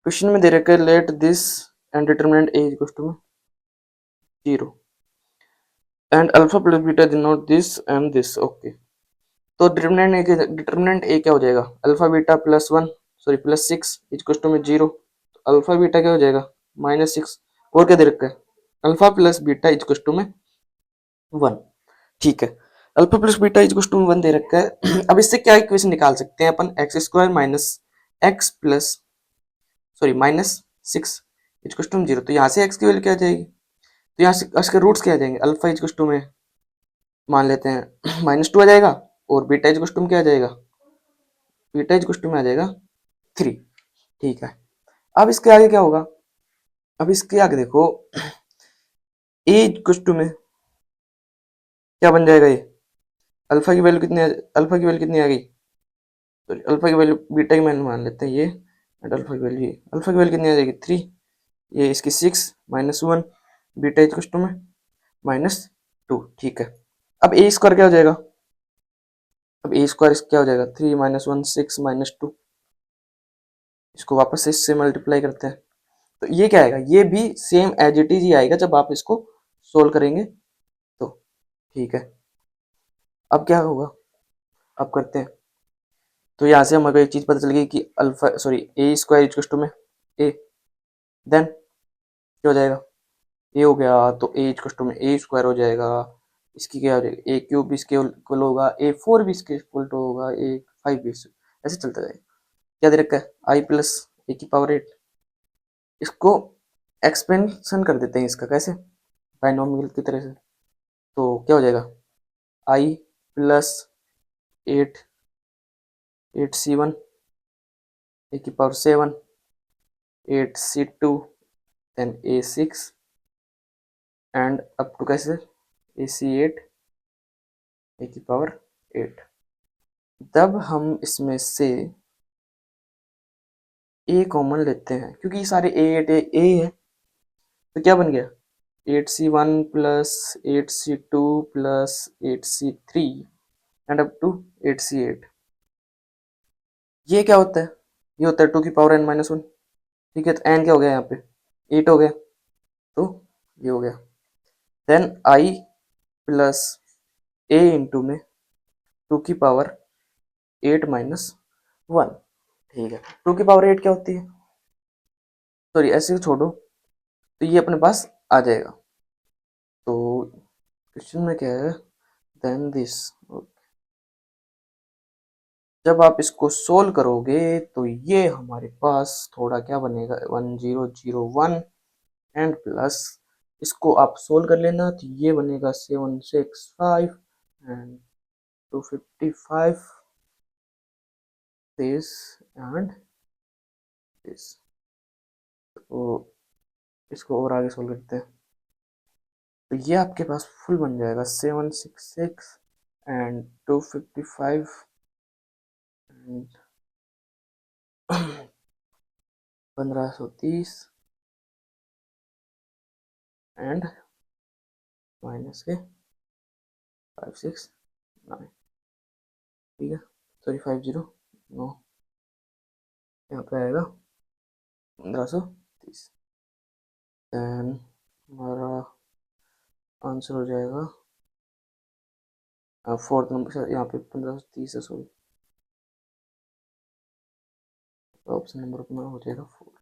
Question में दे रखा है let this and determinant A equal to 0 and alpha plus beta denote this and this. Okay, तो determinant A क्या हो जाएगा, alpha beta plus 1 sorry plus 6 equal to में 0। अल्फा बीटा क्या हो जाएगा -6, और क्या दे रखा है alpha plus beta equal to में 1। ठीक है, alpha plus beta equal to 1 दे रखा है। अब इससे क्या इक्वेशन निकाल सकते हैं अपन, x square minus x plus sorry -6 equal to 0। तो यहाँ से एक्स की वैल्यू क्या आ जाएगी, तो यहाँ से इसके रूट्स क्या आ जाएंगे, अल्फा इक्वल टू में मान लेते हैं -2 आ जाएगा, और बीटा इक्वल टू में क्या आ जाएगा, बीटा इक्वल टू में आ जाएगा 3। ठीक है, अब इसके आगे क्या होगा, अब इसके आगे देखो ए इक्वल टू में क्या बन जाएगा, ये अल्फा की वैल्यू कितनी अल्फा की वैल्यू कितनी आ गई, सॉरी अल्फा की वैल्यू बीटा की वैल्यू मान लेते हैं ये, एंड अल्फा की वैल्यू, अल्फा की वैल्यू कितनी आ जाएगी 3, ये इसकी 6 -1 बीटा इक्वल टू में -2। ठीक है, अब ए स्क्वायर क्या हो जाएगा, अब ए स्क्वायर क्या हो जाएगा 3 -1 6 -2, इसको वापस से इससे मल्टीप्लाई करते हैं, तो ये क्या आएगा, ये भी सेम एज इट इज ही आएगा जब आप इसको सोल्व करेंगे तो। ठीक है, अब क्या होगा, अब करते हैं, तो यहाँ से हमें एक चीज पता चल गई कि alpha sorry A square equal to में ए, देन क्या हो जाएगा, ए हो गया तो ए इक्वल टू में ए स्क्वायर हो जाएगा, इसकी क्या हो जाएगा ए क्यूब भी इसके इक्वल होगा, ए फोर भी इसके इक्वल टू होगा, ए फाइव भी, ऐसे चलता जाएगा। क्या दे रखा है आई प्लस ए की पावर 8, इसको एक्सपेंशन कर देते हैं इसका, कैसे बाइनोमियल की तरह से, तो क्या हो जाएगा आई प्लस 8 8c1 ए की power 7 8c2 then a6 and up to कैसे ac8 ए की पावर 8। तब हम इसमें से ए कॉमन लेते हैं क्योंकि ये सारे ए है, तो क्या बन गया 8c1 plus 8c2 plus 8c3 and up to 8c8। ये क्या होता है, ये होता है 2 की पावर n-1। ठीक है, तो n क्या हो गया यहाँ पे 8 हो गया, तो ये हो गया, then I plus A into में 2 की पावर 8-1। ठीक है, 2 की पावर 8 क्या होती है, सॉरी ऐसे ही छोड़ो, तो ये अपने पास आ जाएगा। तो क्वेश्चन में क्या है, देन दिस, जब आप इसको सोल्व करोगे तो ये हमारे पास थोड़ा क्या बनेगा 1001 एंड प्लस इसको आप सोल्व कर लेना, तो ये बनेगा 765 एंड 255 दिस एंड दिस। तो इसको और आगे सोल्व करते हैं, तो ये आपके पास फुल बन जाएगा 766 एंड 255 एंड 1530 एंड माइनस के 569। ठीक है, सॉरी 50 नो, यहाँ पे आएगा 1530, देन हमारा आंसर हो जाएगा फोर्थ नंबर, यहाँ पे 1530 है सॉरी, ऑप्शन नंबर अपना हो जाएगा 4।